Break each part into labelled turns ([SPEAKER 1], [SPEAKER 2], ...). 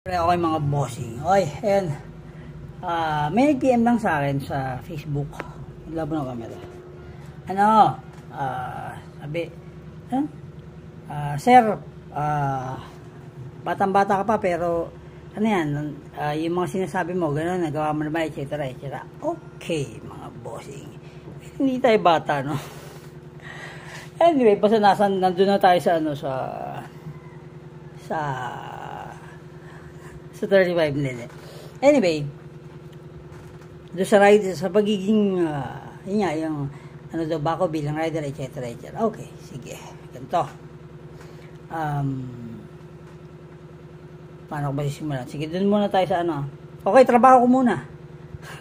[SPEAKER 1] Okay mga bossing. Okay, ayan. May nag-PM lang sa akin sa Facebook. Naglabo ng camera. Sabi, sir, batang-bata ka pa pero ano yan, yung mga sinasabi mo, gano'n, nagawa mo na ba, etc. etc. Okay, mga bossing. Hindi tayo bata, no? Anyway, basta nandun na tayo sa sa 35 nila. Anyway, doon sa rider, sa pagiging, yun nga, yung, ano daw ba ako bilang rider, etc. etc. Okay, sige, ganito. Paano ko ba sisimulan? Sige, doon muna tayo sa Okay, trabaho ko muna.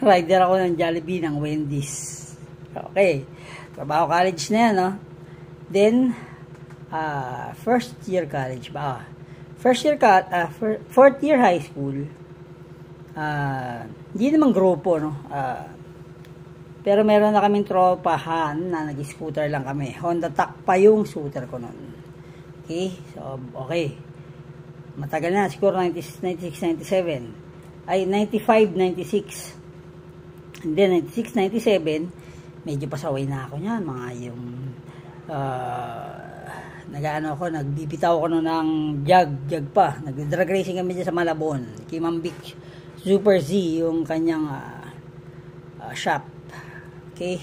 [SPEAKER 1] Rider ako ng Jollibee, ng Wendy's. Okay, trabaho college na yan, no? Then, first year college ba? Fourth year high school. Hindi naman grupo, no? Pero meron na kaming tropahan na nag-scooter lang kami. Honda Tac pa yung scooter ko noon. Okay? So, okay. Matagal na. Siguro 96, 97. Ay, 95, 96. And then, 96, 97, medyo pasaway na ako niyan. Mga yung nagbibitaw ko noon ng jag pa. Nag-drag racing kami dyan sa Malabon. Kimambik Super Z yung kanyang shop. Okay.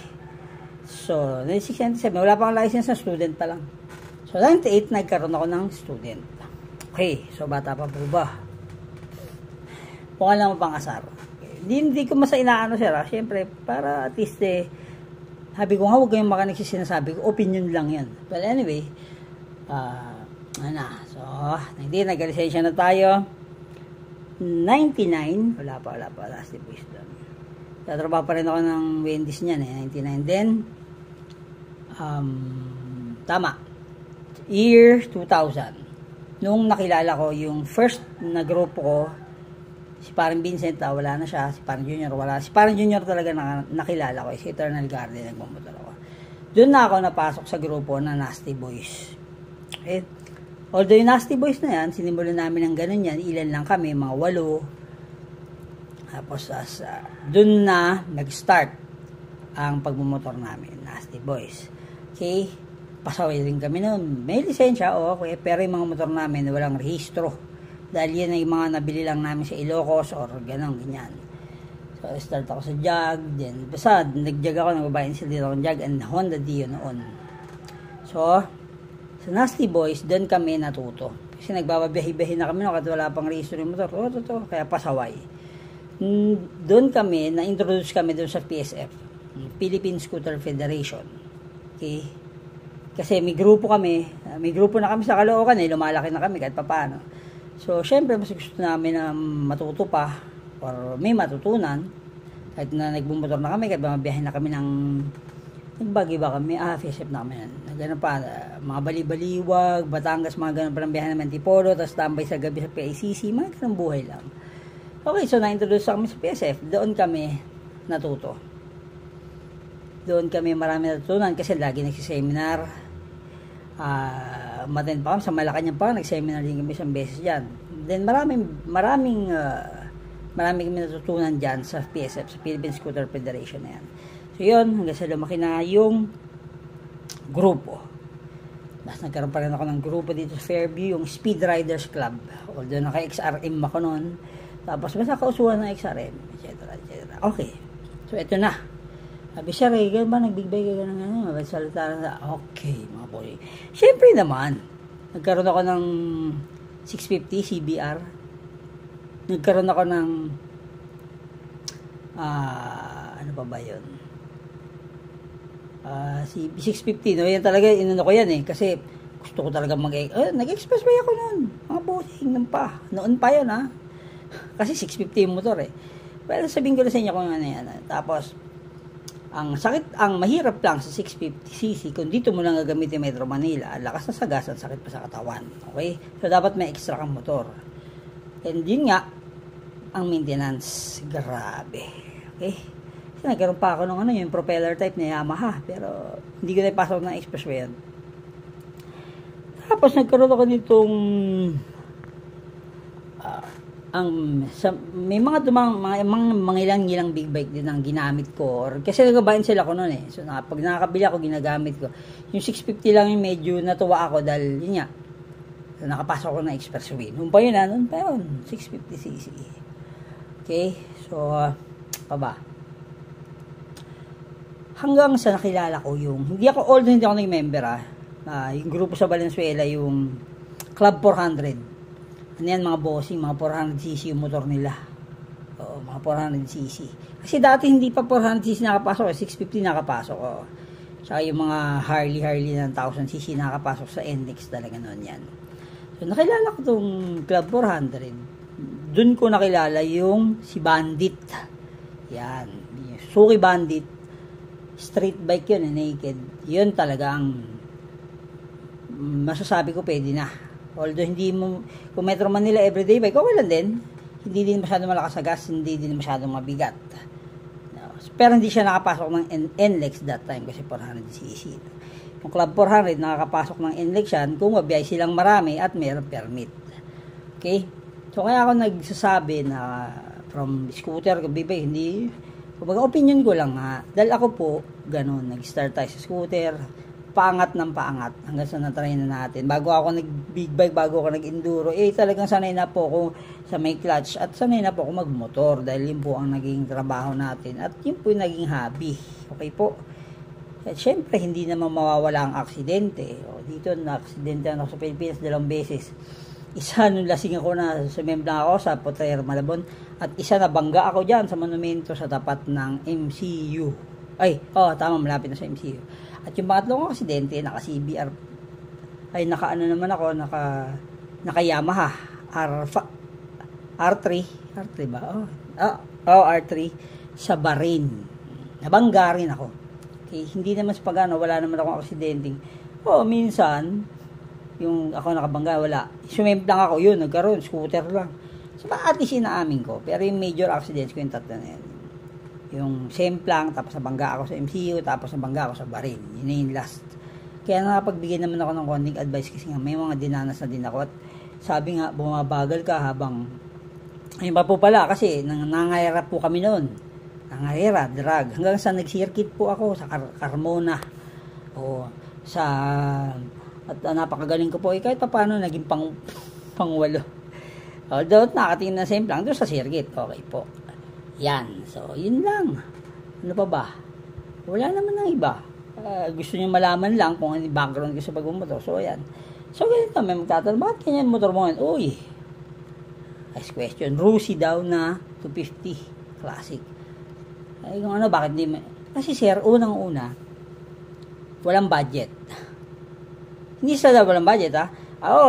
[SPEAKER 1] So, 96, 97, wala pa akong license na student pa lang. So, 98, nagkaroon ako ng student. Okay. So, bata pa po ba? Kung alam mo pang asar. Okay. Hindi ko masa inaano sir. Siyempre, para at least sabi ko nga, huwag kayong makinig sa sinasabi ko. Opinion lang yan. Well, anyway, so, hindi, nag-lisensya na tayo. 99, wala pa, last boys doon. Tatrabaho pa rin ako ng Wendy's niyan, 99 din. Tama. Year 2000. Nung nakilala ko, yung first na grupo ko, si Parang Vincent, wala na siya. Si Parang Junior, wala. Si Parang Junior talaga nakilala ko. Si Eternal Garden, nagmamotor ako. Doon na ako napasok sa grupo na Nasty Boys. Okay. Although yung Nasty Boys na yan, sinimulan namin ng ganun yan. Ilan lang kami, mga 8. Tapos, doon na nag-start ang pagmumotor namin, Nasty Boys. Okay. Pasaway rin kami noon. May lisensya, okay. Pero yung mga motor namin, walang rehistro. Dahil yan ay mga nabili lang namin sa Ilocos or ganun, ganyan. So, start ako sa Jag. Then, basta, nag-Jag ako, nagbabayin sila dito ng Jag and Honda Dio noon. So, sa Nasty Boys, doon kami natuto. Kasi nagbababiyahe-biyahe na kami, kasi wala pang rehistro yung motor. Kaya pasaway. Doon kami, na-introduce kami doon sa PSF, Philippine Scooter Federation. Okay? Kasi may grupo na kami sa Caloocan, lumalaki na kami kahit papaano. So, syempre, mas gusto namin na matuto pa or may matutunan. Kahit na nagbumotor na kami, kahit mabiyahe na kami ng nagbagi ba kami, PSF na kami. Gano'n pa, mga Bali-Baliwag, Batangas, mga gano'n pa ng biyahe naman, Tipolo, tapos tambay sa gabi sa PICC, mga gano'ng buhay lang. Okay, so na-introduce kami sa PSF. Doon kami natuto. Doon kami marami natutunan kasi lagi nagsiseminar. Umattend pa kami sa Malacanang pa, nag-seminar din kami isang beses dyan. Then maraming kami natutunan dyan sa PSF, sa Philippine Scooter Federation na yan. So yun, hanggang sa lumaki na yung grupo. Tapos nagkaroon pa rin ako ng grupo dito sa Fairview, yung Speed Riders Club. Although naka-XRM ako noon. Tapos basta kausuhan ng XRM, etc. Okay. So ito na. Sabi siya, ganun ba, nagbigbay ka ganun, salita na, okay, mga boy. Siyempre naman, nagkaroon ako ng 650 CBR. Nagkaroon ako ng, ano pa ba yun? 650, no? Yan talaga, inano ko yan kasi gusto ko talaga nag-expressway ako noon. Mga bossing, noon pa yan, Kasi 650 yung motor, Well, sabihin ko na sa inyo kung ano yan. Tapos, ang mahirap lang sa 650cc, kung dito mo lang gagamitin Metro Manila, lakas na sa gas, ang sakit pa sa katawan. Okay? So, dapat may extra kang motor. And yun nga, ang maintenance, grabe. Okay? Kasi nagkaroon pa ako ng yung propeller type na Yamaha, pero hindi ko na ipasok ng expressway yan. Tapos, nagkaroon ako nitong may mga mga ilang big bike din ang ginamit ko, or kasi nagabayan sila ko noon eh. So pag nakakabili ako, ginagamit ko yung 650 lang, yung medyo natuwa ako dahil yun nga, so, nakapasok ko ng expressway noon pa yun 650cc. Okay, so pa ba, hanggang sa nakilala ko yung, hindi ako nag-member yung grupo sa Valenzuela, yung Club 400. Ano yan, mga bossing, mga 400cc yung motor nila. Oo, mga 400cc. Kasi dati hindi pa 400cc nakapasok, 650 nakapasok. Oo. Tsaka yung mga Harley ng 1000cc nakapasok sa NX talaga noon yan. So, nakilala ko tong Club 400. Doon ko nakilala yung si Bandit. Yan. Suzuki Bandit. Street bike yun, naked. Yun talaga ang masasabi ko pwede na. Although hindi mo, kung Metro Manila everyday bike, okay lang din. Hindi din masyadong malakas sa gas, hindi din masyadong mabigat. No. Pero hindi siya nakapasok ng NLEX that time kasi 400cc. Yung Club 400, nakakapasok ng NLEX yan kung mabiyay silang marami at mayroong permit. Okay? So kaya ako nagsasabi na from scooter, bibay, hindi, kumbaga opinion ko lang ha. Dahil ako po, ganun, nag-start tayo sa scooter, paangat ng paangat hanggang sa na-try na natin. Bago ako nag-big bike, bago ako nag-enduro, talagang sanay na po ako sa may clutch at sanay na po ako mag-motor dahil yun po ang naging trabaho natin at yun po yung naging hobby. Okay po? At syempre, hindi naman mawawala ang aksidente. Dito, na-aksidente ako sa Pilipinas 2 beses. Isa nung lasing ako na sumembla ako sa Potrero, Malabon, at isa na bangga ako dyan sa monumento sa tapat ng MCU. Tama, malapit na sa MCU. At yung pangatlong aksidente, naka-CBR, naka-ano naman ako, naka Yamaha, R3 ba? R3, sa Bahrain. Nabangga rin ako. Okay, hindi naman sa pagano, wala naman akong aksidente. Minsan, yung ako nakabangga, wala. Sumemp lang ako, yun, nagkaroon, scooter lang. So, at least inaamin ko. Pero yung major accidents ko yung tatlo na yan. Yung semplang, tapos nabangga ako sa MCU, tapos nabangga ako sa Bahrain. Yun na yung last. Kaya nakapagbigay naman ako ng konting advice kasi nga may mga dinanas na din ako. At sabi nga, bumabagal ka habang, ayun pa po pala, kasi nangangayara po kami noon. Nangayara, drag. Hanggang sa nag-circuit po ako sa Carmona. At napakagaling ko po. Kahit pa paano, naging pang-walo. Although, nakatingin na semplang, doon sa circuit. Okay po. Yan. So, yun lang. Ano pa ba? Wala naman ng iba. Gusto nyo malaman lang kung ano yung background ko sa pagmumotor. So, yan. So, ganito. May magtatanong, bakit ganyan motor mo ngayon? Uy. Nice question. Rusi daw na 250 Classic. Kung ano, bakit di? Kasi sir, unang-una, walang budget. Hindi sa walang budget, ha?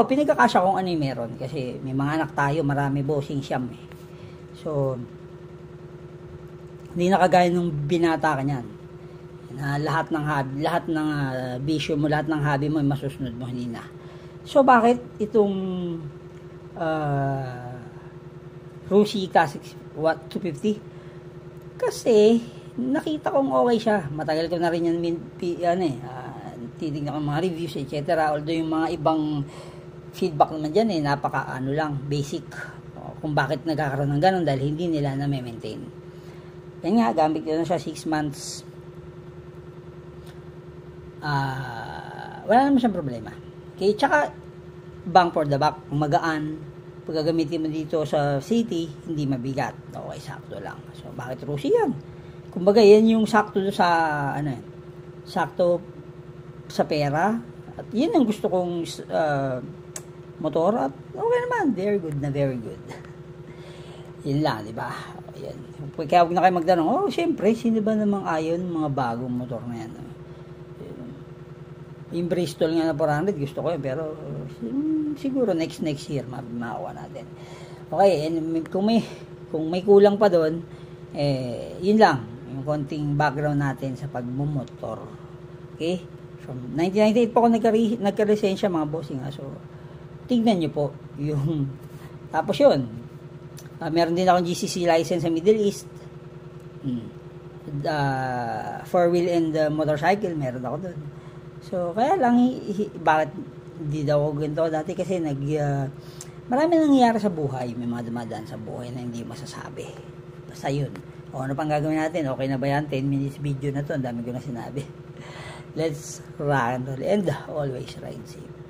[SPEAKER 1] Pinagkakasya kung ano yung meron. Kasi may mga anak tayo, marami bossing siyam eh. So, hindi na kagaya nung binata ka niyan. Na lahat ng hobby, lahat ng bisyo mo, lahat ng hobby mo ay masusunod mo, hindi na. So, bakit itong Rusi Classic 250? Kasi, nakita kong okay siya. Matagal ko na rin yan, titignan ko mga reviews, etc. Although yung mga ibang feedback naman dyan, basic. Kung bakit nagkakaroon ng ganun, dahil hindi nila na-maintain. Yan nga, gamit ko na siya 6 months. Wala naman siyang problema. Okay, tsaka, bang for the back, magaan. Pag gagamitin mo dito sa city, hindi mabigat. Okay, sakto lang. So, bakit Rusi yan? Kumbaga, yan yung sakto sa, sakto sa pera. At yun ang gusto kong motor. At okay naman, very good na very good. Yun lang, di ba? Ayan. Kaya huwag na kayo magtanong, syempre, sino ba namang ayon mga bagong motor na yan? Yung Bristol nga na 400, gusto ko yun, pero siguro next year, makakuha natin. Okay, and kung may kulang pa doon, yun lang, yung konting background natin sa pagmumotor. Okay? From 1998 po ako nagka-lisensya mga bossing. So, tignan nyo po yung, tapos yun, meron din akong GCC license sa Middle East. Four-wheel and motorcycle, meron ako doon. So, kaya lang, bakit hindi daw ako ganito dati kasi Marami nangyayari sa buhay, may mga dumadaan sa buhay na hindi masasabi. Basta yun. O ano pang gagawin natin? Okay na ba yan? 10 minutes video na to, ang dami ko na sinabi. Let's rock and roll and always ride safe.